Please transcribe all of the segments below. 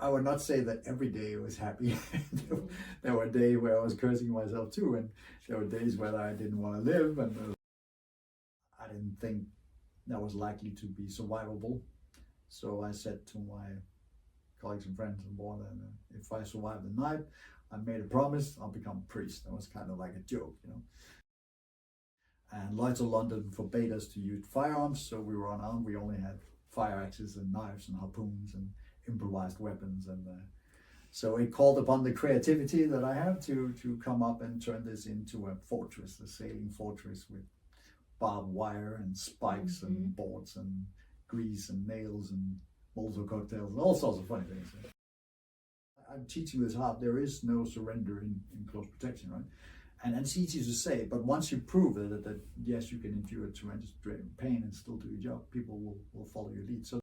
I would not say that every day was happy. There were days where I was cursing myself too, and there were days where I didn't want to live, and I didn't think that was likely to be survivable. So I said to my colleagues and friends on board, and if I survive the night, I made a promise, I'll become a priest. That was kind of like a joke, you know. And Lloyd's of London forbade us to use firearms, so we were unarmed. We only had fire axes and knives and harpoons and improvised weapons, and so it called upon the creativity that I have to come up and turn this into a fortress, a sailing fortress with barbed wire and spikes and boards and grease and nails and Molotov cocktails and all sorts of funny things. I'm teaching this hard. There is no surrender in close protection, right? And it's easy to say, but once you prove that yes, you can endure tremendous pain and still do your job, people will follow your lead. So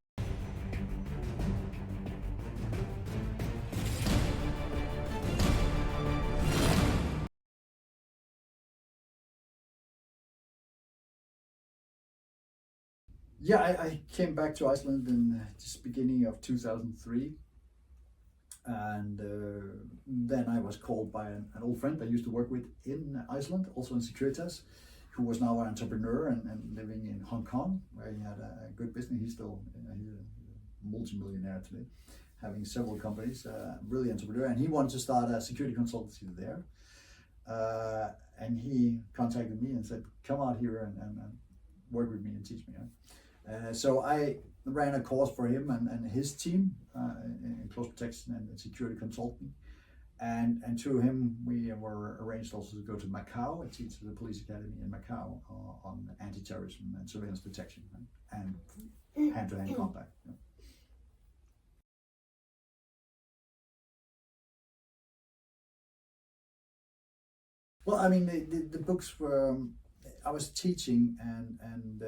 yeah, I came back to Iceland in just beginning of 2003. And then I was called by an old friend I used to work with in Iceland, also in Securitas, who was now an entrepreneur and living in Hong Kong, where he had a good business. He's still he's a multi-millionaire today, having several companies, really entrepreneur. And he wanted to start a security consultancy there. And he contacted me and said, come out here and work with me and teach me. So I ran a course for him and his team in close protection and security consulting. And through him, we were arranged also to go to Macau and teach the police academy in Macau on anti-terrorism and surveillance detection and hand-to-hand combat. You know. Well, I mean, the books were, I was teaching and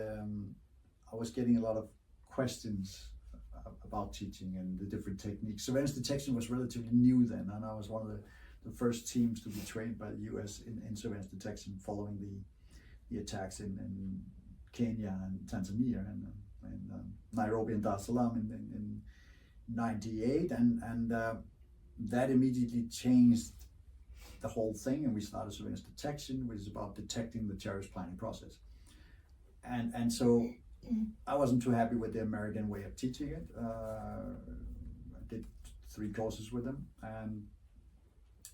I was getting a lot of questions about teaching and the different techniques. Surveillance detection was relatively new then, and I was one of the first teams to be trained by the US in surveillance detection following the attacks in Kenya and Tanzania and Nairobi and Dar es Salaam in 98, and that immediately changed the whole thing, and we started surveillance detection, which is about detecting the terrorist planning process. And so I wasn't too happy with the American way of teaching it. I did 3 courses with them, and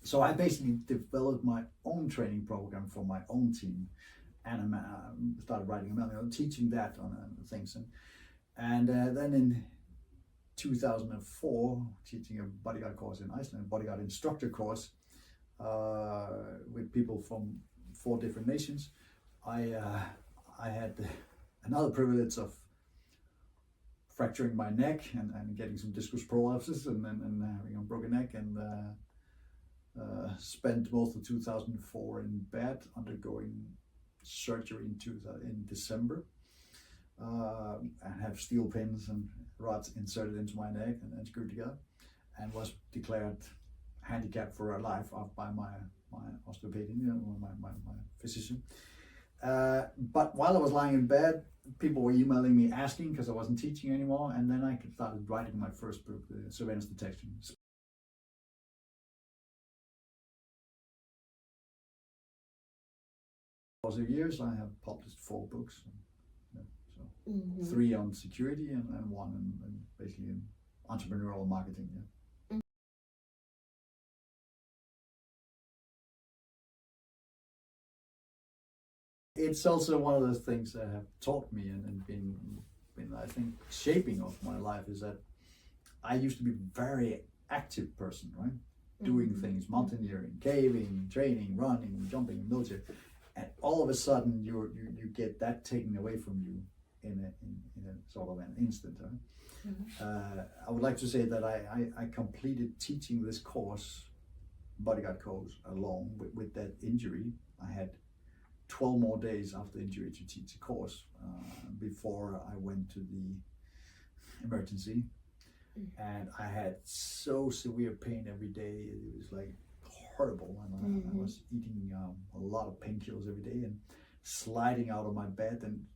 so I basically developed my own training program for my own team, and I started writing a manual, teaching that on things, and then in 2004, teaching a bodyguard course in Iceland, a bodyguard instructor course with people from 4 different nations. I had another privilege of fracturing my neck and getting some discus prolapses and having a broken neck, and spent most of 2004 in bed undergoing surgery in December. I have steel pins and rods inserted into my neck and screwed together, and was declared handicapped for life by my osteopath, my physician. But while I was lying in bed, people were emailing me asking because I wasn't teaching anymore, and then I started writing my first book, Surveillance Detection. For years, I have published 4 books, so 3 on security and 1 in basically in entrepreneurial marketing. Yeah. It's also one of those things that have taught me and been I think shaping of my life, is that I used to be a very active person, right? Doing things, mountaineering, caving, training, running, jumping, military, and all of a sudden you get that taken away from you in a sort of an instant. Right? I would like to say that I completed teaching this course, bodyguard course, along with that injury. I had 12 more days after injury to teach the course before I went to the emergency. And I had so severe pain every day. It was like horrible, and I was eating a lot of painkillers every day and sliding out of my bed and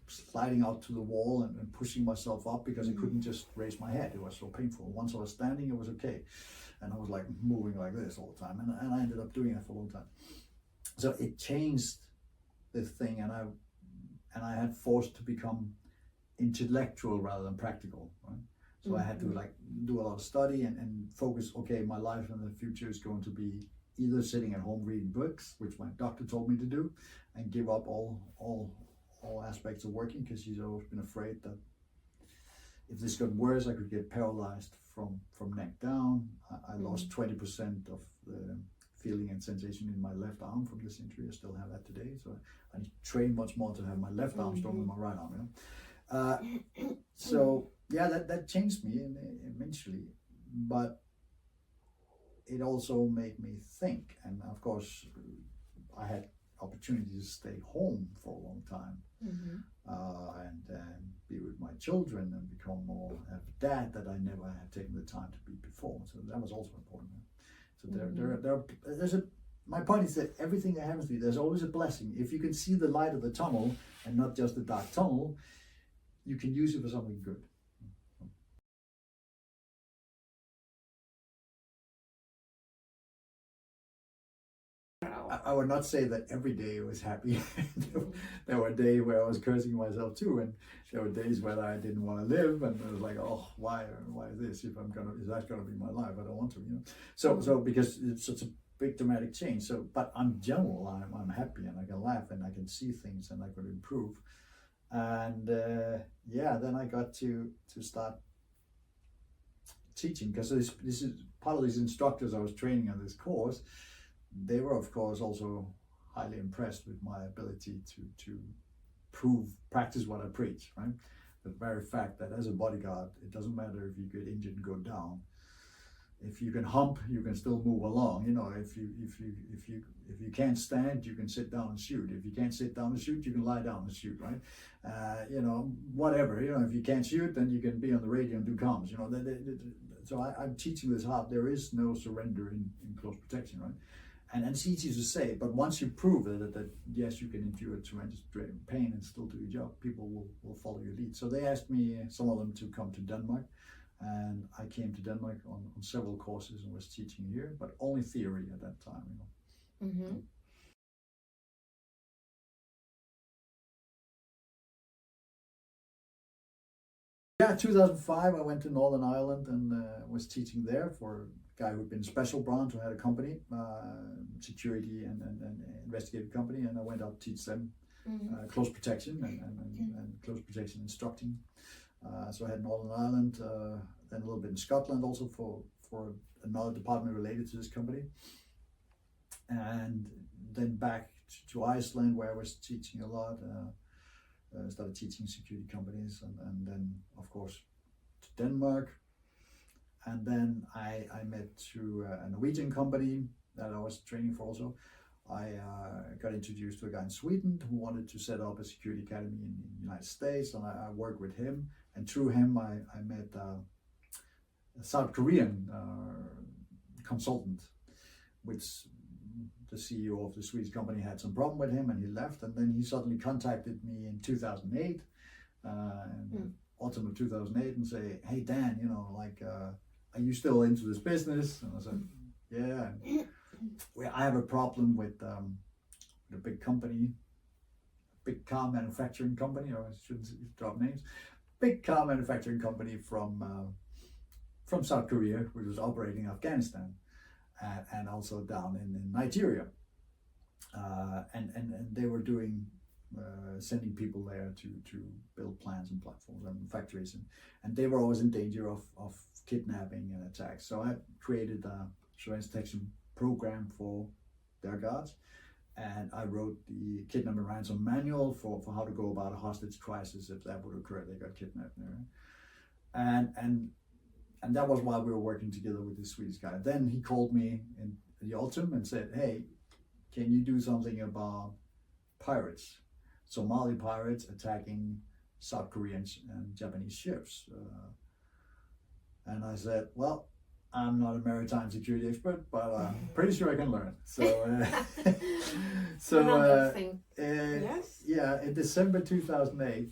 sliding out to the wall and pushing myself up because I couldn't just raise my head. It was so painful. Once I was standing, it was okay. And I was like moving like this all the time. And I ended up doing it for a long time. So it changed the thing, and I had forced to become intellectual rather than practical, right? So I had to like do a lot of study and focus, okay, my life in the future is going to be either sitting at home reading books, which my doctor told me to do, and give up all aspects of working, because she's always been afraid that if this got worse, I could get paralyzed from neck down. I lost 20% of the feeling and sensation in my left arm from this injury. I still have that today, so I train much more to have my left arm strong than my right arm, you know? So yeah, that changed me eventually, but it also made me think. And of course, I had opportunities to stay home for a long time, and be with my children and become more of a dad that I never had taken the time to be before. So that was also important. So my point is that everything that happens to you, there's always a blessing. If you can see the light of the tunnel and not just the dark tunnel, you can use it for something good. I would not say that every day was happy. There were days where I was cursing myself too, and there were days where I didn't want to live, and I was like, oh, why this? Is that gonna be my life? I don't want to, you know. So because it's such a big dramatic change. So, but in general, I'm happy, and I can laugh, and I can see things, and I could improve. And then I got to start teaching, because this is part of these instructors I was training on this course. They were, of course, also highly impressed with my ability to practice what I preach, right? The very fact that as a bodyguard, it doesn't matter if you get injured and go down. If you can hump, you can still move along. You know, if you can't stand, you can sit down and shoot. If you can't sit down and shoot, you can lie down and shoot, right? You know, whatever. You know, if you can't shoot, then you can be on the radio and do comms. You know, so I'm teaching this hard. There is no surrender in close protection, right? And it's easy to say, but once you prove that yes, you can endure tremendous pain and still do your job, people will follow your lead. So they asked me, some of them, to come to Denmark, and I came to Denmark on several courses and was teaching here, but only theory at that time, you know. Yeah, 2005, I went to Northern Ireland and was teaching there for a guy who'd been special branch, who had a company, security and investigative company, and I went out to teach them close protection and close protection instructing. So I had Northern Ireland, then a little bit in Scotland also for another department related to this company, and then back to Iceland, where I was teaching a lot. Started teaching security companies, and then of course to Denmark, and then I met through a Norwegian company that I was training for also. I got introduced to a guy in Sweden who wanted to set up a security academy in the United States, and I worked with him, and through him I met a South Korean consultant, which the CEO of the Swedish company had some problem with him, and he left. And then he suddenly contacted me in 2008, autumn of 2008, and say, "Hey Dan, you know, like, are you still into this business?" And I said, "Yeah. I have a problem with a big company, big car manufacturing company, or I shouldn't drop names, big car manufacturing company from South Korea, which was operating in Afghanistan." And also down in Nigeria, and they were doing sending people there to build plants and platforms and factories, and they were always in danger of kidnapping and attacks. So I created a surveillance detection program for their guards, and I wrote the kidnap and ransom manual for how to go about a hostage crisis if that would occur. They got kidnapped there, and that was while we were working together with this Swedish guy. Then he called me in the autumn and said, "Hey, can you do something about pirates, Somali pirates attacking South Korean and Japanese ships?" And I said, "Well, I'm not a maritime security expert, but I'm pretty sure I can learn. So, Another thing. Yes. Yeah, in December 2008,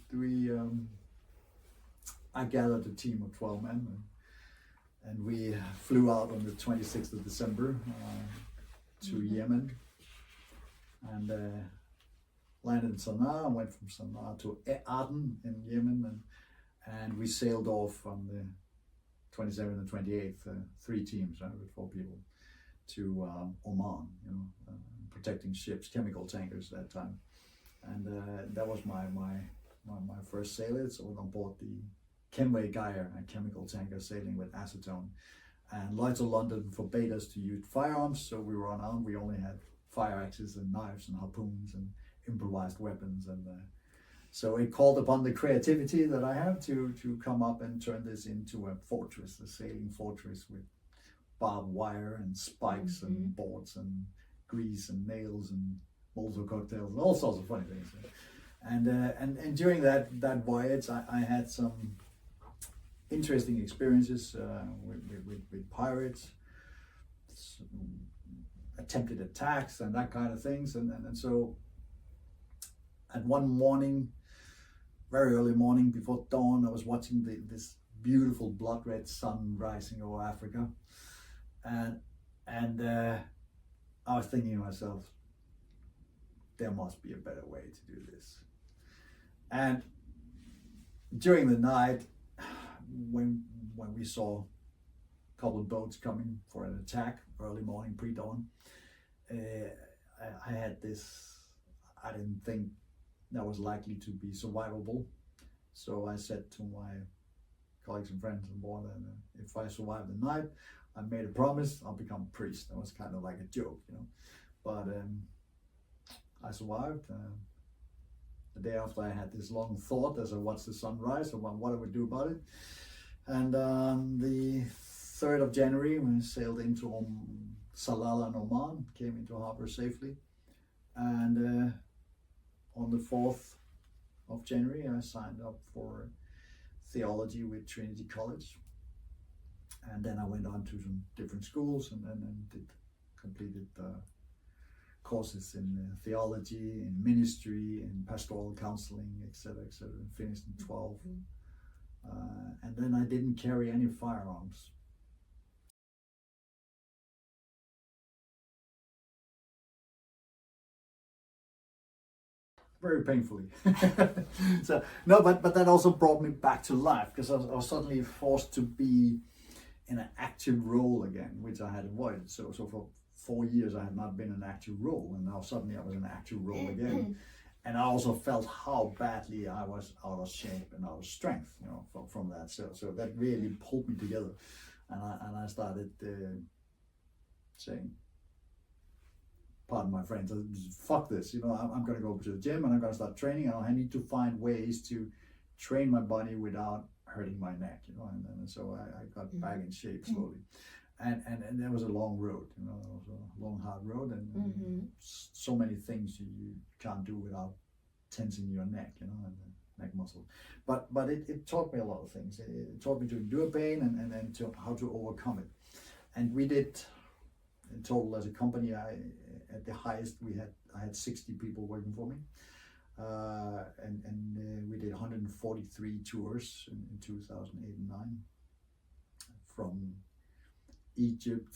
I gathered a team of 12 men, and we flew out on the 26th of December to Yemen, and landed in Sana'a, and went from Sana'a to Aden in Yemen, and we sailed off on the 27th and 28th, 3 teams, with 4 people, to Oman, protecting ships, chemical tankers at that time. And that was my first sailor. So on board the Kenway Gyre, a chemical tanker sailing with acetone. And Lloyd's of London forbade us to use firearms, so we were unarmed. We only had fire axes and knives and harpoons and improvised weapons, and so it called upon the creativity that I have to come up and turn this into a fortress, a sailing fortress with barbed wire and spikes and boards and grease and nails and Molotov cocktails and all sorts of funny things. And during that voyage, I had some interesting experiences with pirates, attempted attacks and that kind of things. And so at one morning, very early morning before dawn, I was watching this beautiful blood red sun rising over Africa, and I was thinking to myself, there must be a better way to do this. And during the night, when we saw a couple of boats coming for an attack early morning, pre-dawn, I had this, I didn't think that was likely to be survivable. So I said to my colleagues and friends on board, and if I survive the night, I made a promise, I'll become a priest. That was kind of like a joke, But I survived. The day after, I had this long thought as I watched the sunrise about what I would do about it. And the 3rd of January, we sailed into Salalah in Oman, came into harbor safely. And on the 4th of January, I signed up for theology with Trinity College. And then I went on to some different schools and completed courses in theology, in ministry, in pastoral counseling, etc., and finished in 12. And then I didn't carry any firearms. Very painfully. So no, but that also brought me back to life, because I was suddenly forced to be in an active role again, which I had avoided. So for 4 years I had not been in an active role, and now suddenly I was in an active role again. And I also felt how badly I was out of shape and out of strength, from that. So that really pulled me together, and I started saying, pardon my friends, fuck this, I'm going to go to the gym and I'm going to start training, and I need to find ways to train my body without hurting my neck, and so I got back in shape slowly. And there was a long road, it was a long, hard road, and so many things you can't do without tensing your neck, and the neck muscle. But it taught me a lot of things. It taught me to endure pain and then to how to overcome it. And we did, in total as a company, at the highest I had 60 people working for me, and we did 143 tours in 2008 and 9, from Egypt,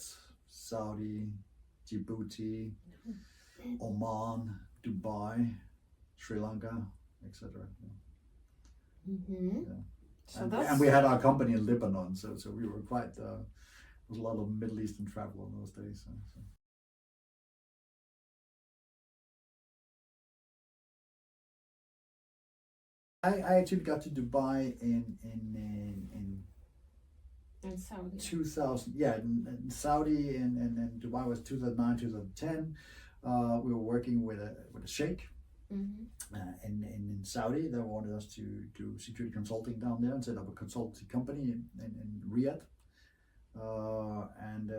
Saudi, Djibouti, Oman, Dubai, Sri Lanka, etc. So and we had our company in Lebanon, so we were quite. There was a lot of Middle Eastern travel in those days. So. I actually got to Dubai in Saudi. 2000, in Saudi, and Dubai was 2009, 2010. We were working with a sheikh in Saudi. They wanted us to do security consulting down there and set up a consultancy company in Riyadh, and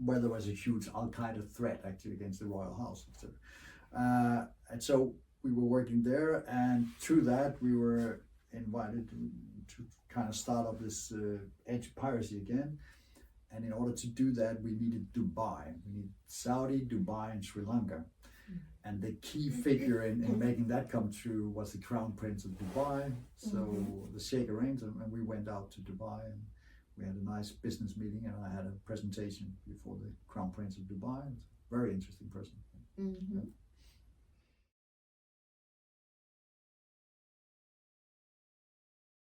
where there was a huge Al-Qaeda threat actually against the royal house, etc. And so we were working there, and through that we were invited to kind of start up this edge piracy again. And in order to do that, we needed Dubai. We need Saudi, Dubai, and Sri Lanka. And the key figure in making that come true was the Crown Prince of Dubai. So the Sheikh arranged, and we went out to Dubai, and we had a nice business meeting, and I had a presentation before the Crown Prince of Dubai. It's a very interesting person.